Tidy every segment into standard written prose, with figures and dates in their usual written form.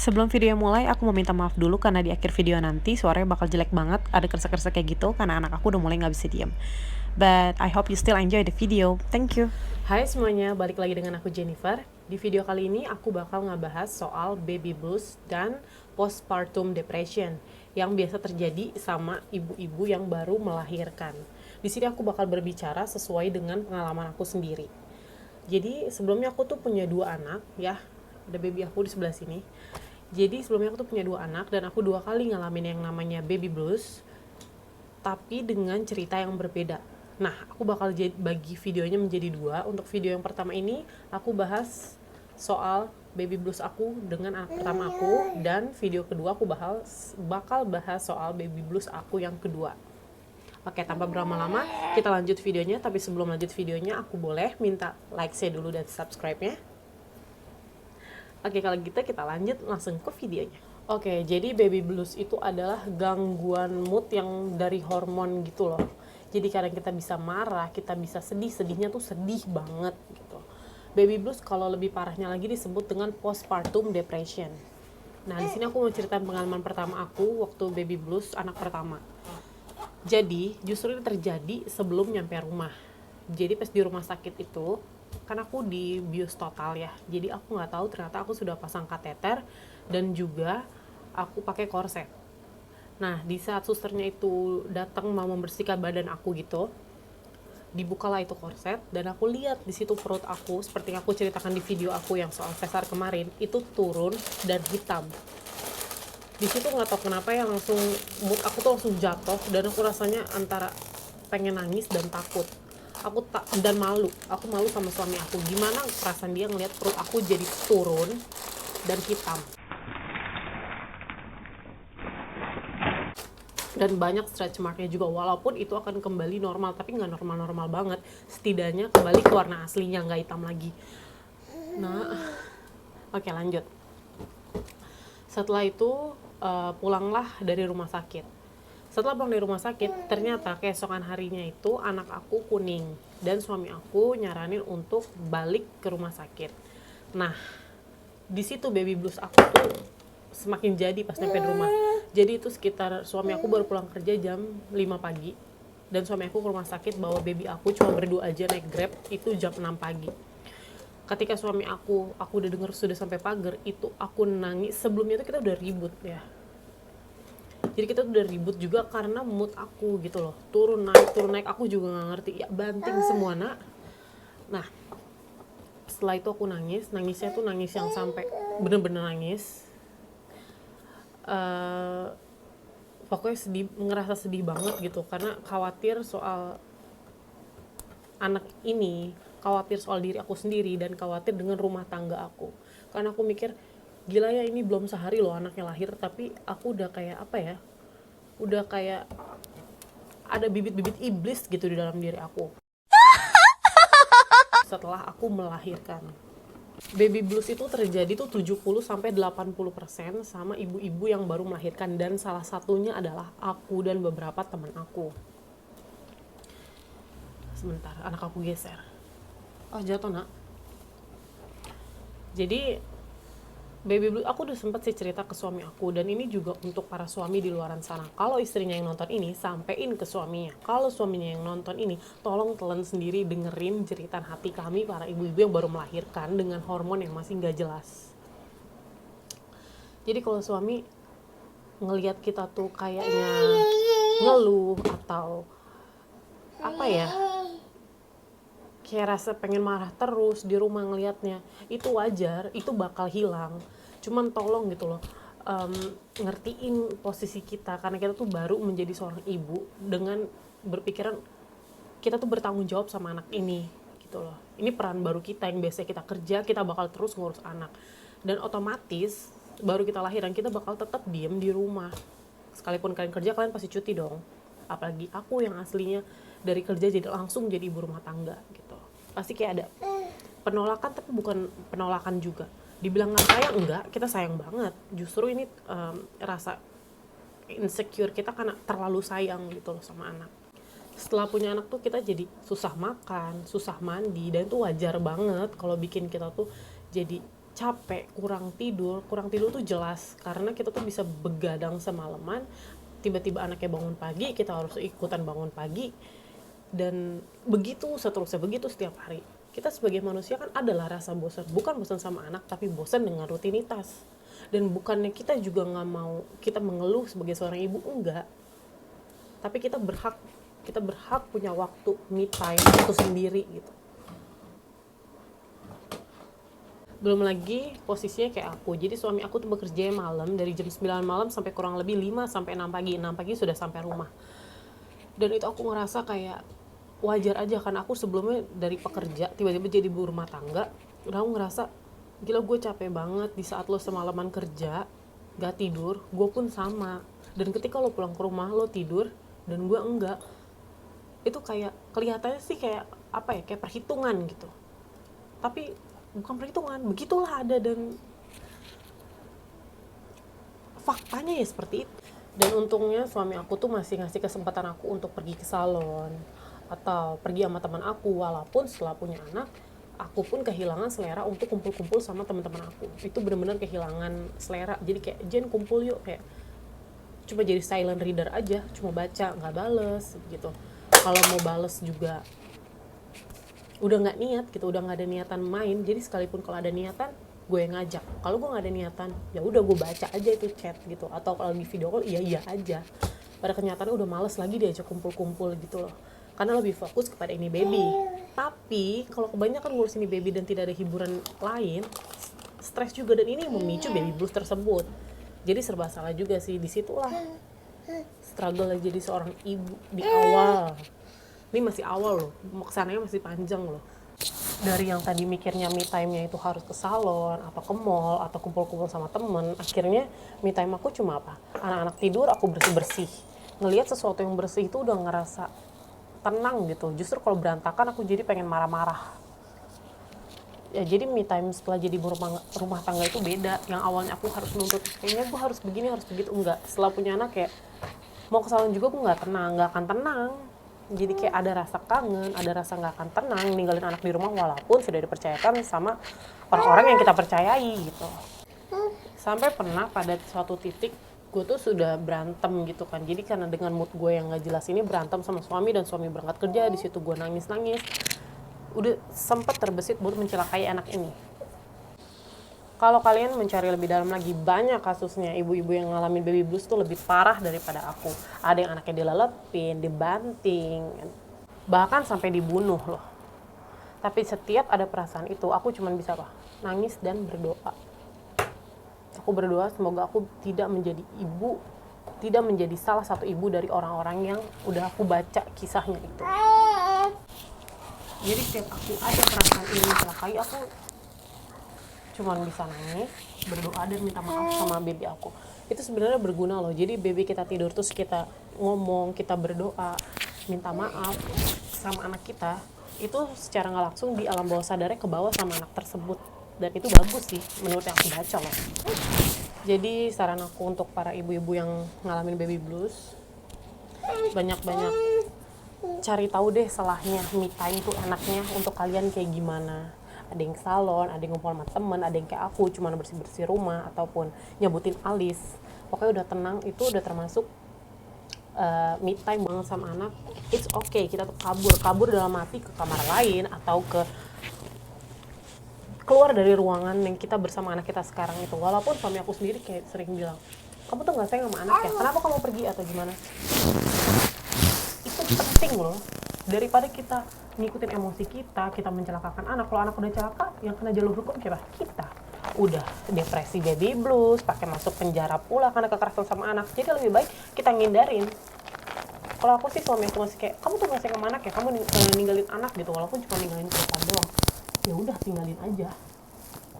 Sebelum video mulai, aku mau minta maaf dulu karena di akhir video nanti suaranya bakal jelek banget, ada kresek-kresek kayak gitu karena anak aku udah mulai nggak bisa diem. But I hope you still enjoy the video. Thank you. Hai semuanya, balik lagi dengan aku Jennifer. Di video kali ini aku bakal ngebahas soal baby blues dan postpartum depression yang biasa terjadi sama ibu-ibu yang baru melahirkan. Di sini aku bakal berbicara sesuai dengan pengalaman aku sendiri. Jadi sebelumnya aku tuh punya 2 anak ya, ada baby aku di sebelah sini. Jadi sebelumnya aku tuh punya 2 anak dan aku 2 kali ngalamin yang namanya baby blues, tapi dengan cerita yang berbeda. Nah, aku bakal bagi videonya menjadi 2. Untuk video yang pertama ini, aku bahas soal baby blues aku dengan anak pertama aku, dan video kedua aku bakal bahas soal baby blues aku yang kedua. Oke, tanpa berlama-lama, kita lanjut videonya. Tapi sebelum lanjut videonya, aku boleh minta like-nya dulu dan subscribe-nya. Oke, kalau gitu kita lanjut langsung ke videonya. Oke, jadi baby blues itu adalah gangguan mood yang dari hormon gitu loh. Jadi kadang kita bisa marah, kita bisa sedih, sedihnya tuh sedih banget gitu. Baby blues kalau lebih parahnya lagi disebut dengan postpartum depression. Nah, di sini aku mau ceritain pengalaman pertama aku waktu baby blues anak pertama. Jadi, justru ini terjadi sebelum nyampe rumah. Jadi pas di rumah sakit itu, kan aku di bius total ya. Jadi aku nggak tahu ternyata aku sudah pasang kateter dan juga aku pakai korset. Nah, di saat susternya itu datang mau membersihkan badan aku gitu, dibukalah itu korset dan aku lihat di situ perut aku seperti yang aku ceritakan di video aku yang soal sesar kemarin, itu turun dan hitam. Di situ nggak tahu kenapa ya, langsung mood aku tuh langsung jatuh dan aku rasanya antara pengen nangis dan takut. Dan malu. Aku malu sama suami aku. Gimana perasaan dia ngelihat perut aku jadi turun dan hitam. Dan banyak stretch marknya juga, walaupun itu akan kembali normal, tapi nggak normal-normal banget. Setidaknya kembali ke warna aslinya, nggak hitam lagi. Nah, oke lanjut. Setelah itu pulanglah dari rumah sakit. Setelah pulang dari rumah sakit, ternyata keesokan harinya itu anak aku kuning dan suami aku nyaranin untuk balik ke rumah sakit. Nah, di situ baby blues aku tuh semakin jadi pas nyampe di rumah. Jadi itu sekitar suami aku baru pulang kerja jam 5 pagi dan suami aku ke rumah sakit bawa baby aku, cuma berdua aja naik Grab, itu jam 6 pagi. Ketika suami aku udah denger sudah sampai pagar, itu aku nangis. Sebelumnya itu kita udah ribut ya. Jadi kita udah ribut juga karena mood aku gitu loh. Turun naik, aku juga gak ngerti. Ya banting semua nak. Nah, setelah itu aku nangisnya tuh nangis yang sampai bener-bener nangis. Pokoknya ngerasa sedih banget gitu. Karena khawatir soal anak ini, khawatir soal diri aku sendiri, dan khawatir dengan rumah tangga aku. Karena aku mikir, gila ya, ini belum sehari loh anaknya lahir, tapi aku udah kayak apa ya, udah kayak ada bibit-bibit iblis gitu di dalam diri aku setelah aku melahirkan. Baby blues itu terjadi tuh 70-80% sama ibu-ibu yang baru melahirkan, dan salah satunya adalah aku dan beberapa teman aku. Sebentar, anak aku geser. Oh, jatuh nak. Jadi baby blues aku udah sempet sih cerita ke suami aku, dan ini juga untuk para suami di luaran sana. Kalau istrinya yang nonton ini, sampein ke suaminya. Kalau suaminya yang nonton ini, tolong telan sendiri dengerin jeritan hati kami para ibu-ibu yang baru melahirkan dengan hormon yang masih nggak jelas. Jadi kalau suami ngelihat kita tuh kayaknya ngeluh atau apa ya, kayak rasa pengen marah terus di rumah ngelihatnya, itu wajar, itu bakal hilang. Cuman tolong gitu loh, ngertiin posisi kita, karena kita tuh baru menjadi seorang ibu dengan berpikiran kita tuh bertanggung jawab sama anak ini gitu loh. Ini peran baru kita yang biasanya kita kerja, kita bakal terus ngurus anak, dan otomatis baru kita lahiran kita bakal tetap diem di rumah. Sekalipun kalian kerja, kalian pasti cuti dong. Apalagi aku yang aslinya dari kerja jadi langsung jadi ibu rumah tangga gitu. Pasti kayak ada penolakan, tapi bukan penolakan juga. Dibilang nggak sayang, enggak, kita sayang banget. Justru ini rasa insecure kita karena terlalu sayang gitu loh sama anak. Setelah punya anak tuh kita jadi susah makan, susah mandi, dan itu wajar banget kalau bikin kita tuh jadi capek, kurang tidur tuh jelas karena kita tuh bisa begadang semalaman, tiba-tiba anaknya bangun pagi, kita harus ikutan bangun pagi, dan begitu seterusnya, begitu setiap hari. Kita sebagai manusia kan adalah rasa bosan, bukan bosan sama anak tapi bosan dengan rutinitas. Dan bukannya kita juga nggak mau kita mengeluh sebagai seorang ibu, enggak, tapi kita berhak punya waktu me time itu sendiri gitu. Belum lagi posisinya kayak aku, jadi suami aku tuh bekerja malam dari jam 9 malam sampai kurang lebih 5 sampai 6 pagi. 6 pagi sudah sampai rumah. Dan itu aku ngerasa kayak wajar aja, karena aku sebelumnya dari pekerja tiba-tiba jadi ibu rumah tangga. Udah aku ngerasa gila, gue capek banget di saat lo semalaman kerja gak tidur, gue pun sama. Dan ketika lo pulang ke rumah lo tidur dan gue enggak, itu kayak kelihatannya sih kayak apa ya, kayak perhitungan gitu, tapi bukan perhitungan, begitulah ada, dan faktanya ya seperti itu. Dan untungnya suami aku tuh masih ngasih kesempatan aku untuk pergi ke salon atau pergi sama teman aku, walaupun setelah punya anak aku pun kehilangan selera untuk kumpul-kumpul sama teman-teman aku. Itu benar-benar kehilangan selera. Jadi kayak, Jen kumpul yuk, kayak cuma jadi silent reader aja, cuma baca, nggak bales gitu. Kalau mau bales juga udah nggak niat gitu, udah nggak ada niatan main. Jadi sekalipun kalau ada niatan gue yang ngajak, kalau gue nggak ada niatan ya udah gue baca aja itu chat gitu, atau kalau di video call iya aja. Pada kenyataannya udah males lagi diajak kumpul-kumpul gitu loh, karena lebih fokus kepada ini baby. Tapi kalau kebanyakan ngurus ini baby dan tidak ada hiburan lain, stres juga, dan ini memicu baby blues tersebut. Jadi serba salah juga sih, disitulah struggle jadi seorang ibu di awal. Ini masih awal loh, kesananya masih panjang loh. Dari yang tadi mikirnya me time-nya itu harus ke salon, atau ke mall, atau kumpul-kumpul sama temen, akhirnya me time aku cuma apa? Anak-anak tidur, aku bersih-bersih. Ngelihat sesuatu yang bersih itu udah ngerasa tenang gitu. Justru kalau berantakan aku jadi pengen marah-marah. Ya jadi me time setelah jadi rumah tangga itu beda. Yang awalnya aku harus nuntut, kayaknya gue harus begini, harus begitu. Enggak, setelah punya anak kayak mau ke salon juga gue nggak akan tenang. Jadi kayak ada rasa kangen, ada rasa nggak akan tenang ninggalin anak di rumah walaupun sudah dipercayakan sama orang-orang yang kita percayai gitu. Sampai pernah pada suatu titik gue tuh sudah berantem gitu kan. Jadi karena dengan mood gue yang nggak jelas ini, berantem sama suami, dan suami berangkat kerja, di situ gue nangis. Udah sempat terbesit buat mencelakai anak ini. Kalau kalian mencari lebih dalam lagi, banyak kasusnya ibu-ibu yang ngalamin baby blues tuh lebih parah daripada aku. Ada yang anaknya dilelepin, dibanting, bahkan sampai dibunuh loh. Tapi setiap ada perasaan itu, aku cuma bisa apa? Nangis dan berdoa. Aku berdoa semoga aku tidak menjadi ibu, tidak menjadi salah satu ibu dari orang-orang yang udah aku baca kisahnya itu. Jadi setiap aku ada perasaan ini mencelakai, aku cuman bisa nangis, berdoa, dan minta maaf sama baby aku. Itu sebenarnya berguna loh. Jadi baby kita tidur terus kita ngomong, kita berdoa, minta maaf sama anak kita, itu secara nggak langsung di alam bawah sadarnya ke bawah sama anak tersebut. Dan itu bagus sih menurut yang aku baca loh. Jadi saran aku untuk para ibu-ibu yang ngalamin baby blues, banyak-banyak cari tahu deh salahnya me time tuh enaknya untuk kalian kayak gimana. Ada yang salon, ada yang ngumpul sama temen, ada yang kayak aku cuma bersih-bersih rumah ataupun nyebutin alis. Pokoknya udah tenang, itu udah termasuk me time banget sama anak. It's okay, kita tuh kabur dalam arti ke kamar lain atau keluar dari ruangan yang kita bersama anak kita sekarang itu. Walaupun suami aku sendiri kayak sering bilang, kamu tuh nggak sayang sama anak ya, kenapa kamu pergi atau gimana? Itu penting loh, daripada kita ngikutin emosi kita mencelakakan anak. Kalau anak udah celaka, yang kena jalur hukum kita udah depresi baby blues, pakai masuk penjara pula karena kekerasan sama anak. Jadi lebih baik kita ngindarin. Kalau aku sih suami aku masih kayak, kamu tuh nggak sayang sama anak ya, kamu ninggalin anak gitu, walaupun cuma ninggalin kereta doang. Ya udah tinggalin aja,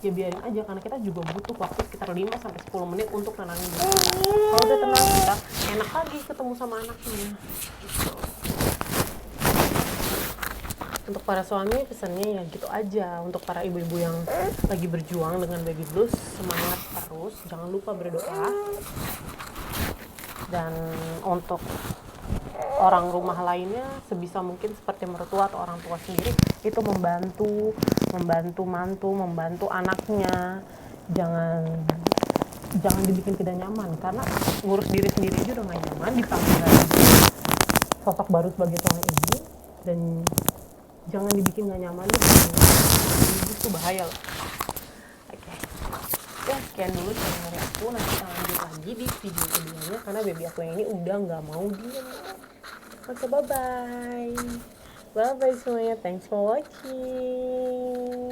ya biarin aja, karena kita juga butuh waktu sekitar 5-10 menit untuk tenangin diri. Kalau udah tenang, kita enak lagi ketemu sama anaknya. Untuk para suami pesannya ya gitu aja. Untuk para ibu-ibu yang lagi berjuang dengan baby blues, semangat terus, jangan lupa berdoa. Dan untuk orang rumah lainnya sebisa mungkin seperti mertua atau orang tua sendiri itu membantu mantu, membantu anaknya. Jangan dibikin tidak nyaman, karena ngurus diri sendiri aja udah gak nyaman, ditambah lagi sosok baru sebagai seorang ibu, dan jangan dibikin gak nyaman deh. Itu bahaya loh. Oke. Ya, sekian dulu channel dari aku. Nanti kita lanjut lagi di video keduanya karena baby aku yang ini udah gak mau diem. Oke, bye bye semuanya, thanks for watching.